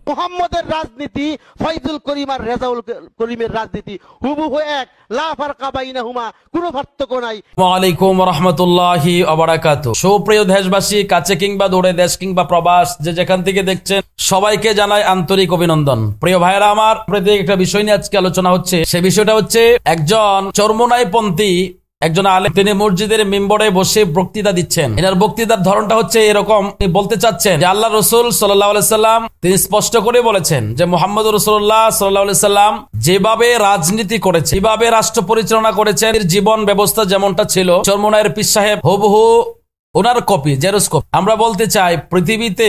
মুহাম্মদের রাজনীতি, ফয়জুল করিম আর রেজাউল করিমের রাজনীতি হুবহু এক, লা ফারকা বাইনাহুমা, কোনো পার্থক্য নাই। আসসালামু আলাইকুম ওয়া রাহমাতুল্লাহি ওয়া বারাকাতুহু। সুপ্রিয় দেশবাসী, কাছে কিংবা দূরে, দেশ কিংবা প্রবাস, যে যেখান থেকে দেখছেন সবাইকে জানাই আন্তরিক অভিনন্দন। প্রিয় ভাইরা আমার, প্রত্যেক একটা বিষয় নিয়ে আজকে আলোচনা হচ্ছে। সেই বিষয়টা হচ্ছে একজন চরমোনাইপন্থী একজন আলেম, তিনি মসজিদের মিম্বরে বসে বক্তৃতা দিচ্ছেন। এনার বক্তৃতার ধরনটা হচ্ছে এরকম, তিনি বলতে চাচ্ছেন যে আল্লাহ রসুল সাল্লাল্লাহু আলাইহি সাল্লাম তিনি স্পষ্ট করে বলেছেন যে মুহাম্মদ রাসূলুল্লাহ সাল্লাল্লাহু আলাইহি সাল্লাম যেভাবে রাজনীতি করেছে, যেভাবে রাষ্ট্র পরিচালনা করেছেন, জীবন ব্যবস্থা যেমনটা ছিল, চরমোনাইয়ের পীর সাহেব হুবহু ওনার কপি, জেরক্স কপি। আমরা বলতে চাই পৃথিবীতে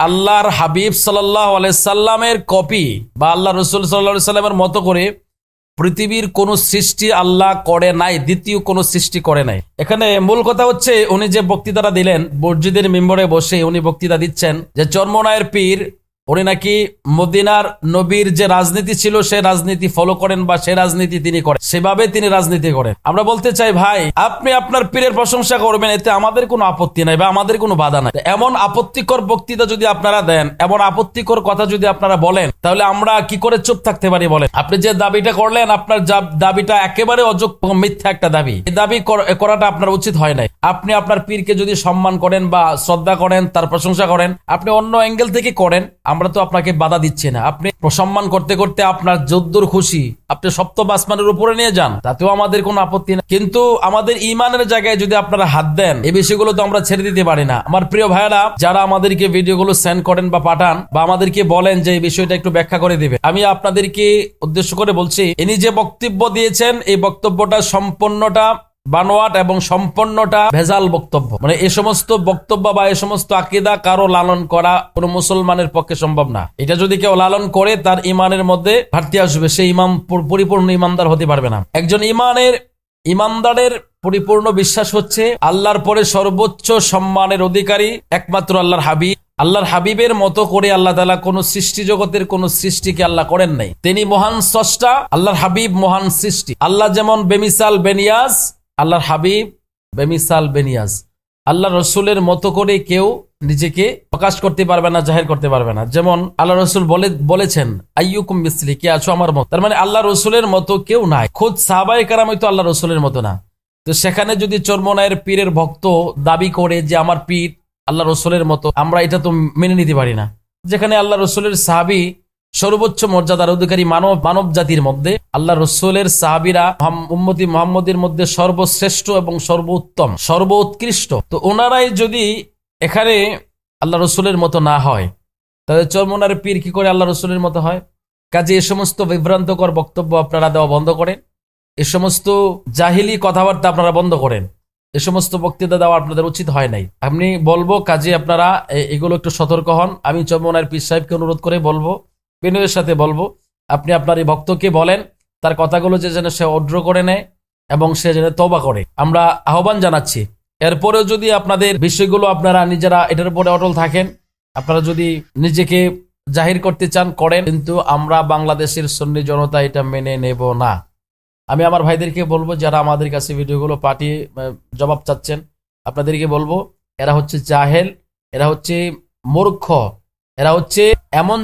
আল্লাহর হাবিব সাল্লাল্লাহু আলাইহি সাল্লামের কপি বা আল্লাহ রসুল সাল্লাল্লাহু আলাইহি সাল্লামের মতো করে পৃথিবীর কোন সৃষ্টি আল্লাহ করে নাই, দ্বিতীয় কোন সৃষ্টি করে নাই। এখানে মূল কথা হচ্ছে উনি যে বক্তৃতাটা দিলেন, মসজিদের মিম্বরে বসে উনি বক্তৃতা দিচ্ছেন যে চরমোনাইয়ের পীর উনি নাকি মদিনার নবীর যে রাজনীতি ছিল সে রাজনীতি ফলো করেন বা সে রাজনীতি তিনি করেন, সেভাবে তিনি রাজনীতি করেন। আমরা বলতে চাই ভাই, আপনি আপনার পীরের প্রশংসা করবেন, এতে আমাদের কোনো আপত্তি নাই বা আমাদের কোনো বাধা নাই। এমন আপত্তিকর বক্তৃতা যদি আপনারা দেন, এমন আপত্তিকর কথা যদি আপনারা বলেন, তাহলে আমরা কি করে চুপ থাকতে পারি বলেন? আপনি যে দাবিটা করলেন, আপনার দাবিটা একেবারে অযোগ্য, মিথ্যা একটা দাবি। এই দাবি করাটা আপনার উচিত হয় নাই। আপনি আপনার পীরকে যদি সম্মান করেন বা শ্রদ্ধা করেন, তার প্রশংসা করেন, আপনি অন্য অ্যাঙ্গেল থেকে করেন, আমরা তো আপনাকে বাধা দিচ্ছি না। আপনি সম্মান করতে করতে আপনার যদ্দুর খুশি আপনি সপ্তম আসমানের উপরে নিয়ে যান, তাতেও আমাদের কোনো আপত্তি না। কিন্তু আমাদের ইমানের জায়গায় যদি আপনারা হাত দেন, এই বিষয়গুলো তো আমরা ছেড়ে দিতে পারি না। আমার প্রিয় ভাইরা, যারা আমাদেরকে ভিডিওগুলো সেন্ড করেন বা পাঠান বা আমাদেরকে বলেন যে এই বিষয়টা একটু ব্যাখ্যা করে দিবে, আমি আপনাদেরকে উদ্দেশ্য করে বলছি, ইনি যে বক্তব্য দিয়েছেন এই বক্তব্যটা সম্পূর্ণটা বানোয়াট এবং সম্পূর্ণটা ভেজাল বক্তব্য। মানে এই সমস্ত বক্তব্য বা এই সমস্ত আকীদা কারো লালন করা কোনো মুসলমানের পক্ষে সম্ভব না। এটা যদি কেউ লালন করে, তার ইমানের মধ্যে ঘাটতি আসবে, সেই ইমাম পরিপূর্ণ ইমানদার হতে পারবে না। একজন ইমানদারের পরিপূর্ণ বিশ্বাস হচ্ছে আল্লাহর পরে সর্বোচ্চ সম্মানের অধিকারী একমাত্র আল্লাহর হাবিব। আল্লাহর হাবিবের মতো করে আল্লাহ তাআলা কোন সৃষ্টি জগতের কোন সৃষ্টিকে আল্লাহ করেন নাই। তিনি মহান স্রষ্টা, আল্লাহর হাবিব মহান সৃষ্টি। আল্লাহ যেমন বেমিসাল বেনিয়াজ, আল্লাহর হাবিব বেমিসাল বেনিয়াজ। আল্লাহ রসুলের মতো করে কেউ নিজেকে প্রকাশ করতে পারবে না, জাহির করতে পারবে না। যেমন আল্লাহ রসুল বলেছেন আইয়ুকুম মিসলি, কে আছো আমার মতো। তার মানে আল্লাহ রসুলের মতো কেউ নাই। খোদ সাহাবায়ে কেরাম তো আল্লাহ রসুলের মতো না। তো সেখানে যদি চরমোনাইয়ের পীরের ভক্ত দাবি করে যে আমার পীর আল্লাহ রসুলের মতো, আমরা এটা তো মেনে নিতে পারি না। যেখানে আল্লাহ রসুলের সাহাবী সর্বোচ্চ মর্যাদার অধিকারী মানব জাতির মধ্যে, আল্লাহ রসুলের সাহাবীরা উম্মতি মুহাম্মদের মধ্যে সর্বশ্রেষ্ঠ এবং সর্বোত্তম, সর্বোৎকৃষ্ট। তো ওনারাই যদি এখানে আল্লাহ রসুলের মতো না হয়, তাহলে চরমোনাইয়ের পীর কি করে আল্লাহ রসুলের মতো হয়? কাজে এ সমস্ত বিভ্রান্তকর বক্তব্য আপনারা দেওয়া বন্ধ করেন, এ সমস্ত জাহিলি কথাবার্তা আপনারা বন্ধ করেন, এ সমস্ত বক্তৃতা দেওয়া আপনাদের উচিত হয় নাই। আমি বলবো কাজে আপনারা এগুলো একটু সতর্ক হন। আমি চরমোনাইয়ের পীর সাহেবকে অনুরোধ করে বলবো, বিনয়ের সাথে বলবো, আপনি আপনার এই ভক্তকে বলেন তার কথাগুলো যেন সে অড্র করে নেয় এবং সে যেন তওবা করে। আমরা আহ্বান জানাচ্ছি। এরপরেও যদি আপনাদের বিষয়গুলো আপনারা নিজেরা এটার উপরে অটল থাকেন, আপনারা যদি নিজেকে জাহির করতে চান করেন, কিন্তু আমরা বাংলাদেশের সুন্নি জনতা এটা মেনে নেব না। আমি আমার ভাইদেরকে বলবো, যারা আমাদের কাছে ভিডিওগুলো পাঠিয়ে জবাব চাচ্ছেন, আপনাদেরকে বলবো এরা হচ্ছে জাহেল, এরা হচ্ছে মূর্খ, এরা হচ্ছে এমন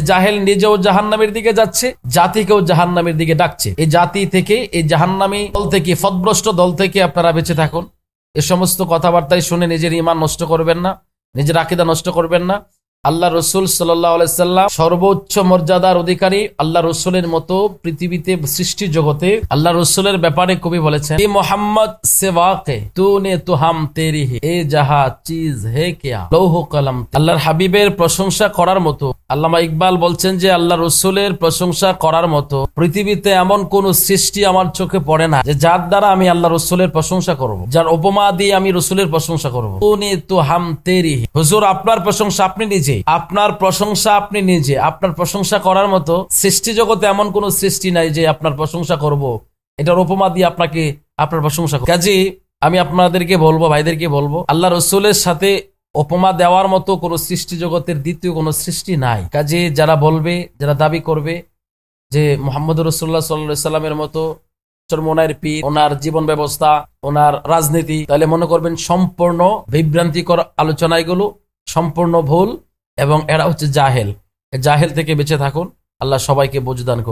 জাহেল নিজেও জাহান্নামের দিকে যাচ্ছে, জাতিকেও জাহান্নামের দিকে ডাকছে। এই জাতি থেকে, এই জাহান্নামী দল থেকে, ফদভ্রষ্ট দল থেকে আপনারা বেঁচে থাকুন। এ সমস্ত কথাবার্তায় শুনে নিজের ঈমান নষ্ট করবেন না, নিজের আকীদা নষ্ট করবেন না। আল্লাহ রসুল সাল্লাল্লাহু আলাইহি সাল্লাম সর্বোচ্চ মর্যাদার অধিকারী। আল্লাহ রসুলের মতো পৃথিবীতে সৃষ্টি জগতে আল্লাহ রসুলের ব্যাপারে কবি বলেছেন, মোহাম্মদ সেওয়াকে তূনে তো হাম তেরি হে, এ জাহা চিজ হে কিয়া লৌহ কলম। আল্লাহর হাবিবের প্রশংসা করার মতো, আল্লামা ইকবাল বলছেন যে আল্লাহ রসুলের প্রশংসা করার মতো পৃথিবীতে এমন কোন সৃষ্টি আমার চোখে পড়ে না যে যার দ্বারা আমি আল্লাহ রসুলের প্রশংসা করব, যার উপমা দিয়ে আমি রসুলের প্রশংসা করব। তূনে তো হাম তেরি হে, হুজুর আপনার প্রশংসা আপনি নিজে, আপনার প্রশংসা আপনি নিজে, আপনার প্রশংসা করার মতো সৃষ্টি জগতে এমন কোন সৃষ্টি নাই যে আপনার প্রশংসা করব, এটার উপমা দিয়ে আপনাকে আপনার প্রশংসা করব। কাজে আমি আপনাদেরকে বলবো, ভাইদেরকে বলবো, আল্লাহ রসুলের সাথে উপমা দেওয়ার মতো কোন সৃষ্টি জগতের দ্বিতীয় কোন সৃষ্টি নাই। কাজে যারা বলবে, যারা দাবি করবে যে মুহাম্মদ রাসূলুল্লাহ সাল্লাল্লাহু আলাইহি সাল্লামের মতো চরমোনাইয়ের পীর, ওনার জীবন ব্যবস্থা, ওনার রাজনীতি, তাহলে মনে করবেন সম্পূর্ণ বিভ্রান্তিকর আলোচনা, এগুলো সম্পূর্ণ ভুল এবং এরা হচ্ছে জাহেল। জাহেল থেকে বেঁচে থাকুন। আল্লাহ সবাইকে বুঝদান করুন।